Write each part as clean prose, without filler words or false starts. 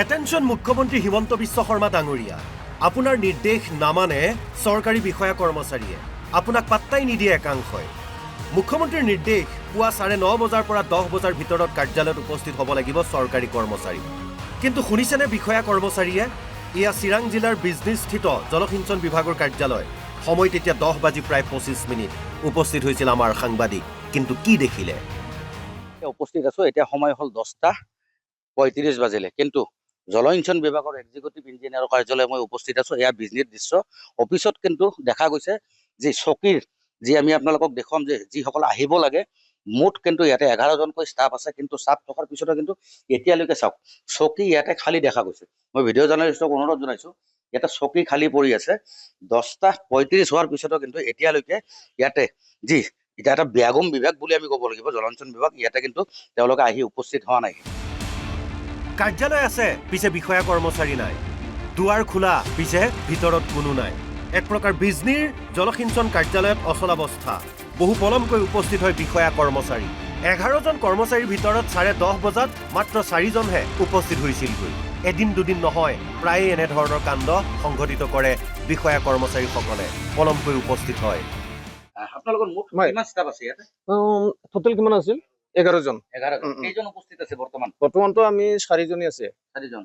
attention মুখ্যমন্ত্ৰী হিমন্ত বিশ্ব শৰ্মা ডাঙৰীয়া আপোনাৰ নিৰ্দেশ নামানে চৰকাৰী বিষয়া কৰ্মচাৰীয়ে আপোনাক পাত্তাই নিদিয়ে একাংশই মুখ্যমন্ত্ৰীৰ নিৰ্দেশ পুৱা 9:30 বজাৰ পৰা 10 বজাৰ ভিতৰত কাৰ্যালয়ত উপস্থিত হ'ব লাগিব চৰকাৰী কৰ্মচাৰী কিন্তু শুনিছেনে বিষয়া কৰ্মচাৰীয়ে ইয়া চিৰাং জিলাৰ বিজনেছস্থিত জলসিঞ্চন বিভাগৰ কাৰ্যালয় সময় তেতিয়া 10:25 উপস্থিত হৈছিল আমাৰ সাংবাদিক কিন্তু কি দেখিলে উপস্থিত আছো এতিয়া সময় হল 10:35 বাজিলে কিন্তু জলসিঞ্চন বিভাগৰ এক্সিকিউটিভ ইঞ্জিনিয়াৰৰ কাৰ্যালয় মই উপস্থিত আছো এয়া বিজনেছ দৃশ্য অফিচত কিন্তু দেখা গৈছে যে চকীৰ যি আমি আপোনালোকক দেখুৱাম যে যিসকল আহিব লাগে মুঠ কিন্তু ইয়াতে 11জনকৈ ষ্টাফ আছে কিন্তু ষ্টাফ থকাৰ পিছতো কিন্তু এতিয়ালৈকে চাওক চকী ইয়াতে খালী দেখা গৈছে মই ভিডিঅ' জাৰ্নেলিষ্টক অনুৰোধ জনাইছো ইয়াতে চকী খালী পৰি আছে 10:35 হোৱাৰ পিছতো কিন্তু এতিয়ালৈকে ইয়াতে যি এটা এটা ব্যাগম বিভাগ বুলি আমি ক'ব লাগিব জলসিঞ্চন বিভাগ ইয়াতে কিন্তু তেওঁলোকে আহি উপস্থিত হোৱা নাই কাৰ্যালয় আছে পিছে বিষয়া কৰ্মচাৰী নাই দুৱাৰ খোলা পিছে ভিতৰত কোনো নাই এক প্ৰকাৰ বিজনীৰ জলসিঞ্চন কাৰ্যালয়ত অচলাৱস্থা বহু পলমকৈ উপস্থিত হয় বিষয়া কৰ্মচাৰী 11জন কৰ্মচাৰীৰ ভিতৰত 10:30 বজাত মাত্ৰ 4জনহে উপস্থিত হৈছিলগৈ এদিন দুদিন নহয় প্ৰায় এনেধৰণৰ কাণ্ড সংঘটিত কৰে বিষয়া কৰ্মচাৰীসকলে পলমকৈ উপস্থিত হয় আপোনালোকৰ মুঠ কিমান ষ্টাফ আছে ইয়াতে টোটেল কিমান আছিল 11জন কেইজন উপস্থিত আছে বৰ্তমানতো আমি 4জনেই আছে 4জন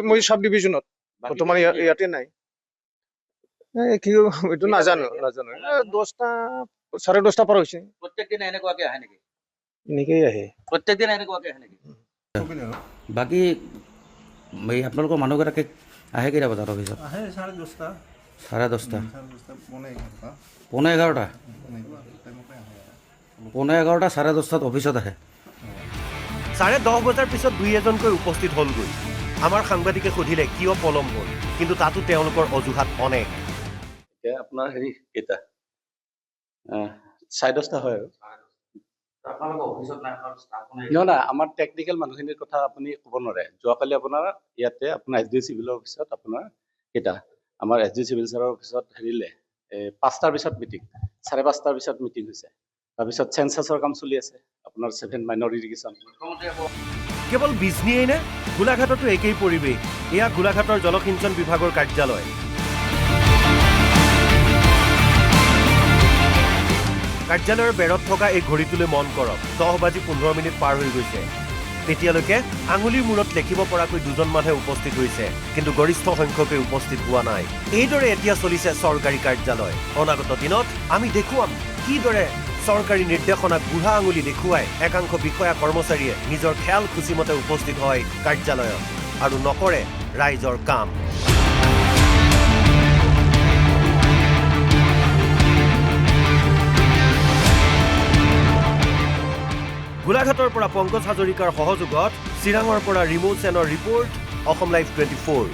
মই সাব ডিভিজনত বৰ্তমান ইয়াতে নাই কি এইটো নাজানো 10টা 10:30 পাৰ হৈছে প্ৰত্যেক দিন এনেকুৱাকে আহে নেকি এনেকেই আহে প্ৰত্যেক দিন এনেকুৱাকে আহে নেকি বাকি এই আপোনালোকৰ মানুহগৰাকী আহে কেইটা বজাত অফিচত আহে 10:30 10:30 পৌনে 11টা 11:30 অফিচত আহে 10:30 বজাৰ পিছত 2-এজনকৈ উপস্থিত হ'লগৈ আমাৰ সাংবাদিকে সুধিলে কিয় পলম হ'ল কিন্তু তাতো তেওঁলোকৰ অজুহাত অনেক এতিয়া আপোনাৰ হেৰি কেইটা 10:30 হয় আৰু আপোনালোকৰ অফিচত নাই না আমাৰ টেকনিকেল মানুহখিনিৰ কথা আপুনি ক'ব নোৱাৰে যোৱাকালি আপোনাৰ ইয়াতে আপোনাৰ এছ ডি চিভিলৰ অফিচত আপোনাৰ কেইটা আমাৰ এছ ডি চিভিল ছাৰৰ অফিচত হেৰিলে 5টাৰ পিছত মিটিং 5:30টাৰ পিছত মিটিং হৈছে তাৰপিছত চেঞ্চাছৰ কাম চলি আছে আপোনাৰ 7 মাইনৰ ইৰিগেশ্যন কেৱল বিজনীয়েই নে গোলাঘাটতো একেই পৰিৱেশ এয়া গোলাঘাটৰ জলসিঞ্চন বিভাগৰ কাৰ্যালয় কাৰ্যালয়ৰ বেৰত থকা এই ঘড়ীটোলৈ মন কৰক 10:15 পাৰ হৈ গৈছে তেতিয়ালৈকে আঙুলিৰ মূৰত লেখিব পৰাকৈ 2জন মানুহে উপস্থিত হৈছে কিন্তু গৰিষ্ঠ সংখ্যকে উপস্থিত হোৱা নাই এইদৰে এতিয়া চলিছে চৰকাৰী কাৰ্যালয় অনাগত দিনত আমি দেখুৱাম কিদৰে চৰকাৰী নিৰ্দেশনাক বুঢ়া আঙুলি দেখুৱাই একাংশ বিষয়া কৰ্মচাৰীয়ে নিজৰ খেয়াল খুচিমতে উপস্থিত হয় কাৰ্যালয়ত আৰু নকৰে ৰাইজৰ কাম গোলাঘাটৰ পৰা পংকজ হাজৰিকাৰ সহযোগত চিৰাঙৰ পৰা ৰিমু সেনৰ ৰিপৰ্ট অসম লাইভ 24